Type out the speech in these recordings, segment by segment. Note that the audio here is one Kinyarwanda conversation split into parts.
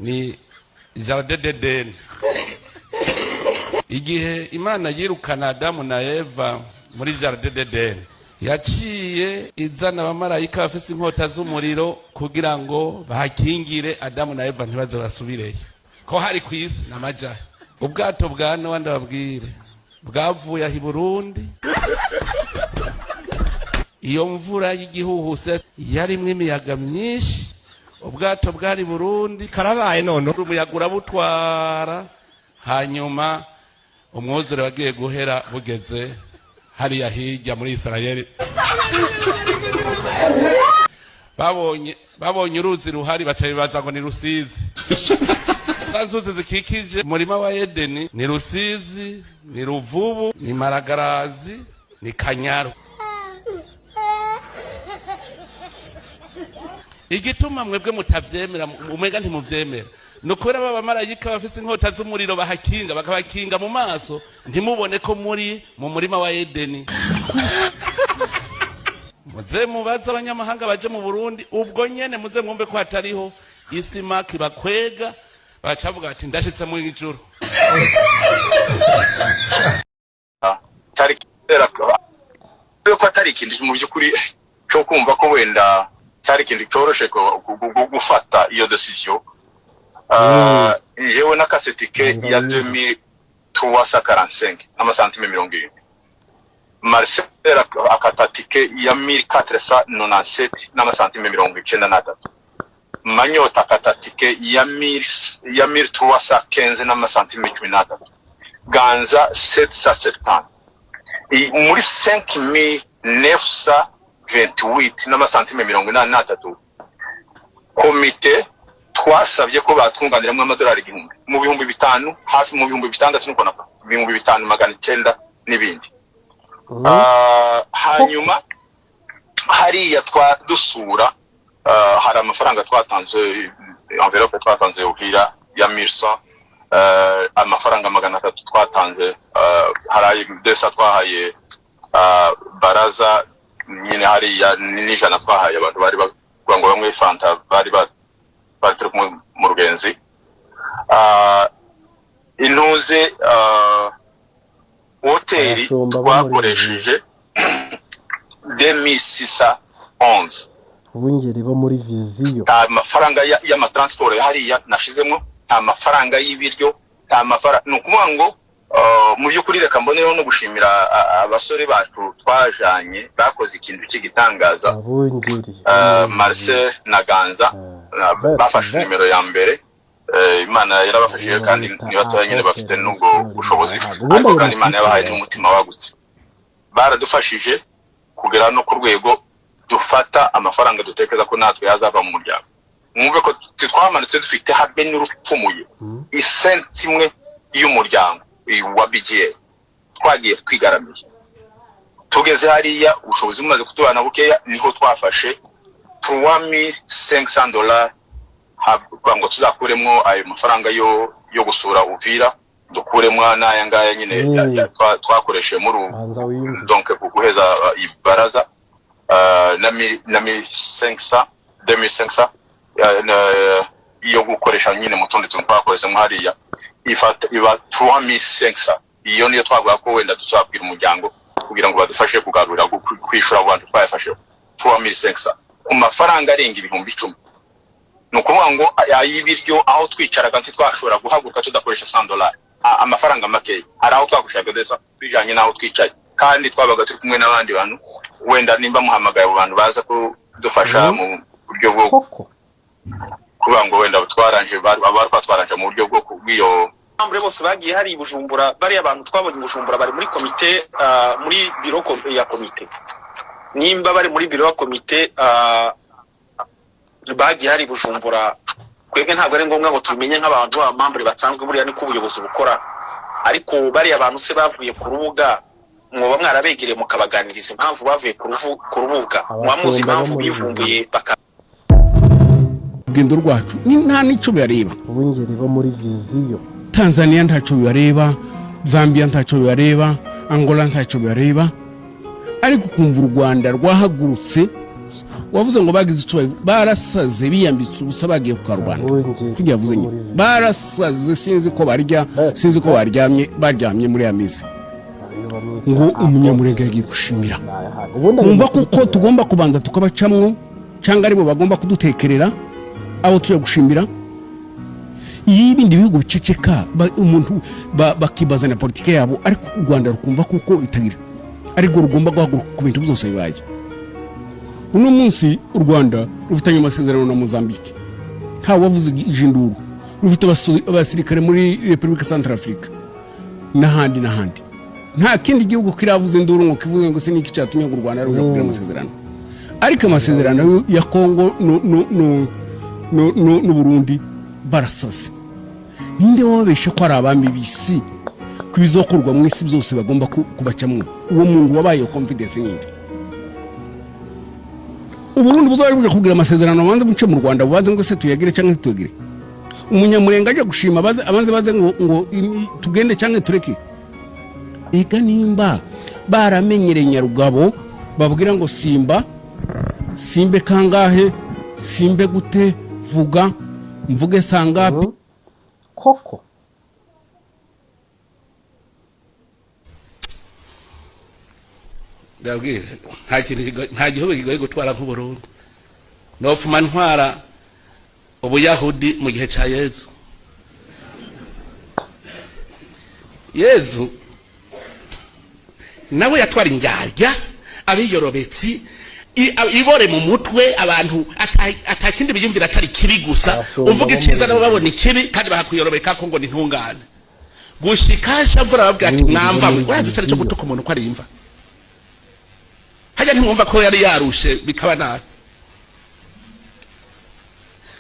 ni Jardin d'Eden. Igihe Imana yirukana Adamu na Eva muri Jardin d'Eden, yaciye izana abamarayika bafise inkota z'umuriro kugira ngo bahakingire Adamu na Eva ntibaze basubireyo. Ko hari kwisi namaja ubwato bwa Nowa ndababwire bwavuye ahi Burundi. Iyo mvura y'igihuhuse yarimwe imiyaga myinshi, ubwato bwari Burundi karabaye none umuyaga urabutwara, hanyuma umwuzure wagiye guhera bugeze hariya hirya muri Israeli. babonye uruzi ruhari baca bibaza ngo ni Rusizi. Zanzuzi zikikije umurima wa Edeni ni Rusizi, ni Ruvubu, ni Maragarazi, ni Kanyaru. Igituma mwebwe mutavyemera, umwega ntimuvyemera, nukubera abamarayika bafise inkota z'umuriro bahakinga, bakabakinga mu maso ntimubone ko muri mu murima wa Edeni. Muze mubaza abanyamahanga baje mu Burundi, ubwo nyene muze mwumve ko hatariho isima kibakwega, bacavuga ati ndashitse mu ijuru. Ko atari ikintu mu by'ukuri cyo kumva ko wenda cyari ikintu cyoroshe gufata iyo decision. Jewe na kasetike ya 2345 n'amasantime 70. Marcel akatatike ya 1497 n'amasantime 93. Manyota akatatike ya 1315 n'amasantime 13. Ganza 770. Muri 5928 n'amasantime 83. Komite twasabye ko batwunganiramwe amadolari 1000 mu bihumbi 5 hafi mu bihumbi 6 nuko na bihumbi 5900 n'ibindi. Hanyuma hariya twadusura hari amafaranga twatanze, envelope twatanze uhira ya 1100, amafaranga 300 twatanze, haraye desa twahaye baraza nyine hariya n'ijana twahaye abantu bari bagwa ngo bamwe fanta bari turi mu rugenzi. Intuze hoteli twakoresheje 2611. Ubungeri bo muri Viziyo. Amafaranga y'amatransport hariya nashizemo, amafaranga y'ibiryo, amafaranga nukuvuga ngo mu by'ukuri reka mbonereho no gushimira abasore bacu twajanye bakoze ikintu cy'igitangaza. Marcel na Ganza bafashe nimero ya mbere. Imana yarabafashije kandi nibatoya nyine bafite n'ubwo bushobozi, ariko kandi Imana yabahaye n'umutima wagutse. Baradufashije kugera no ku rwego dufata amafaranga dutekeza ko natwe yazava mu muryango. Mwumve ko twamanutse dufite habe n'urupfumuye isenti imwe y'umuryango wa BGA. Twagiye twigaramiye, tugeze hariya ubushobozi bumaze kutubana bukeya, niho twafashe $3500 ngo tuzakuremo ayo mafaranga yo gusura Uvira, dukuremo n'aya ngaya nyine twakoreshe muri donc guheza ibaraza na 2500 iyo gukoresha nyine mu tundi tuntu twakoresha hariya iba 3500. Iyo niyo twavuga ko wenda tuzabwira umuryango kugira ngo badufashe kugarura kwishura abantu twayafashe 3500 ku mafaranga arenga ibihumbi 10. Nukuvuga ngo ayibiryo aho twicaraga ntitwashobora guhaguruka tudakoresha $100, amafaranga make. Hari aho twakoreshaga desa bijanye naho twicaye, kandi twabaga turi kumwe n'abandi bantu, wenda nimba muhamagaye abo bantu baza kudufasha mu buryo bwo kuvuga ngo wenda twaranje batwaranje mu buryo bwo kubwiyo ambre bose bagiye hari Bujumbura. Bari abantu twabonye Bujumbura bari muri komite, muri biro ya komite. Nimba bari muri biro ya komite bagiye hari Bujumbura, kwebwe ntabwo ari ngombwa ngo tumenye nk'abantu b'amambre batsanzwe buriya ni ko ubuyobozi bukora, ariko bari abantu se bavuye ku rubuga mwoba mwarabegereye mukabaganiriza impamvu bavuye ku rubuga, mwamuzi impamvu bivumbuye Gendo rwacu ni nta nico yareba. Ubungeri bo muri Viziyo. Tanzania ntaco yareba, Zambia ntaco yareba, Angola ntaco yareba, ariko kumva u Rwanda rwahagurutse wavuze ngo bagize icyo barasaze biyambitse ubusa bagiye ku karubanda kugira yavuze nyine barasaze sinzi ko barya sinzi ko baryamye muri ya minsi ngo umunyamurenge yagiye gushimira numva kuko tugomba kubanza tukabacamwo cyangwa aribo bagomba kudutekerera abo tuje gushimira ibindi bihugu biceceka umuntu bakibaza na politike yabo ariko u Rwanda rukumva kuko itagira ariko rugomba guhaguruka ku bintu byose bibaye. Uno munsi u Rwanda rufitanye amasezerano na Mozambique nta wavuze ijinduru rufite abasirikare muri Republika Centrafrique n'ahandi nta kindi gihugu kiravuze induru ngo kivuze ngo se niki cyatumye u Rwanda ruja kugira amasezerano ariko amasezerano ya Kongo no Burundi barasase ninde wabeshe ko ari abami bisi kubizokorwa mu isi byose bagomba kubacamwe uwo muntu wabaye confidence nyinshi Uburundi buzari buje kugira amasezerano abanze buce mu Rwanda bubaze ngo se tuyagire cyangwa tutugire umunyamurenga aje gushima abanze baze ngo tugende cyangwa tureke ega nimba baramenyereye Nyarugabo babwira ngo simbe kangahe simbe gute vuga mvuge sangapi koko Gabwire nta gihugu kigoye gutwara nk'u Burundi nofuma ntwara ubuyahudi mu gihe cya Yezu nawe yatwara indyarya abiyorobetsi ibore mu mutwe abantu atakindi biyumvira atari kibi gusa uvuga iciza nabo babona ikibi kandi bakakuyorobeka ko ngo ni ntungane gushikasha mvura babwira ati mwamva urazi cyane cyo gutuka umuntu ko ari imva hajya ntimwumva ko yari yarushe bikaba nabi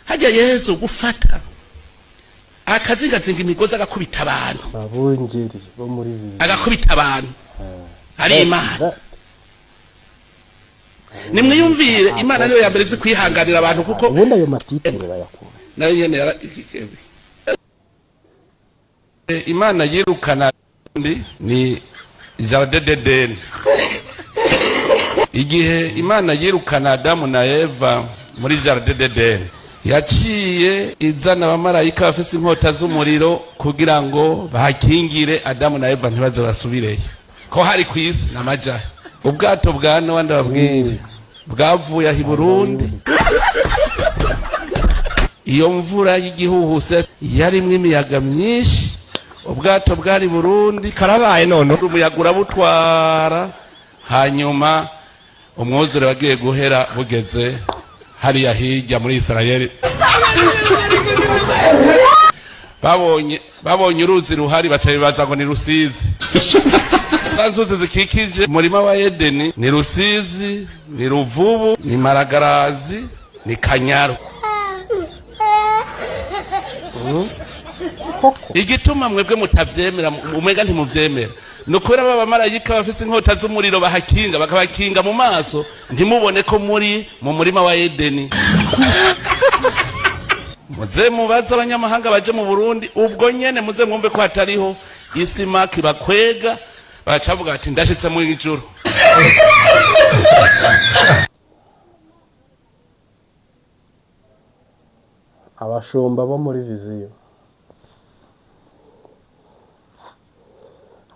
hajya Yezu gufata akazingazinga imigozi agakubita abantu abungeri bo muri agakubita abantu ari Imana nimwiyumvire Imana niyo yambere izi kwihanganira abantu kuko ubundi ayo matitire bayakura nayo nyene Imana yirukana ni Jardin d'Eden igihe Imana yirukana Adamu na Eva muri Jardin d'Eden yaciye izana abamarayika bafise inkota z'umuriro kugira ngo bahakingire Adamu na Eva ntibaze basubireyo ko hari ku isi n'amajahe ubwato bwa Nowa ndababwire bwavuye aho i Burundi iyo mvura y'igihuhuse yarimwe imiyaga myinshi ubwato bwari Burundi karabaye none umuyaga urabutwara hanyuma umwuzure wagiye guhera bugeze hariya hirya muri Israeli babonye uruzi ruhari baca bibaza ngo ni Rusizi Zanzuzi zikikije umurima wa Edeni ni Rusizi ni Ruvubu ni Maragarazi ni Kanyaru igituma mwebwe mutavyemera umega ntimuvyemera nukuri abamarayika bafise inkota z'umuriro bahakinga bakabakinga mu maso ntimubone ko muri mu murima wa Edeni muze mubaza abanyamahanga baje mu Burundi ubwo nyene muze mwumve ko hatariho isima kibakwega bacavuga ati ndashitse mu ijuru abashumba bo muri viziyo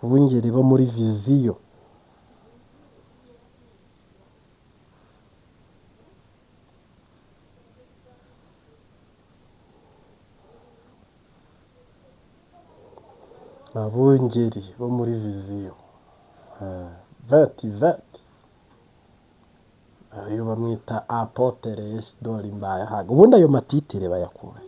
ubungeri bo muri viziyo abungeri bo muri viziyo vati ayo bamwita apotere Yesidori Mbayahaga ubundi ayo matitire bayakura